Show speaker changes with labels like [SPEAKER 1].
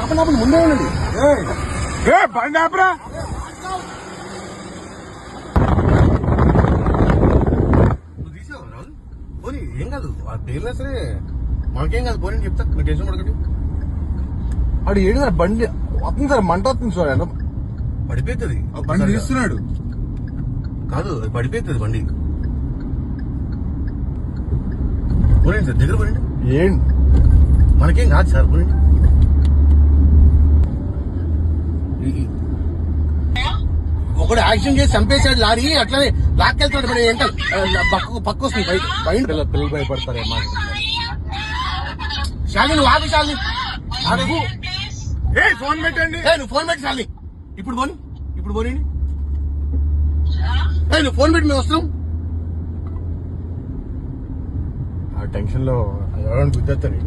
[SPEAKER 1] ఆపనప్పుడు ముందే ఉన్నది బండి ఆపరా. పోనీ ఏం కాదు పేర్లే సరే మనకేం కాదు. పోనీ చెప్తా నువ్వు టెన్షన్ పడకండి. అడు ఏడు సార్ బండి వస్తుంది సార్, మంట వస్తుంది సార్. పడిపోతుంది బండి తీస్తున్నాడు కాదు, పడిపోతుంది బండి. పోనండి సార్, దగ్గర పోనండి. ఏంటి మనకేం కాదు సార్, పోనండి. ఒకడు యాక్షన్ చేసి చంపేశాడు లారీ, అట్లానే లాక్కెళ్తాడు. మరి ఏంటో పక్క వస్తుంది బయట. బయట పిల్లలు భయపడతారు. శాలిని నువ్వు ఆగు, శాలిని ఫోన్ పెట్టండి. నువ్వు ఫోన్ పెట్టి శాలిని, ఇప్పుడు పోనీ, ఇప్పుడు పోనీ. నువ్వు ఫోన్ పెట్టి మేము వస్తాం. ఆ టెన్షన్ లో ఎవరైనా గుద్దేస్తాను.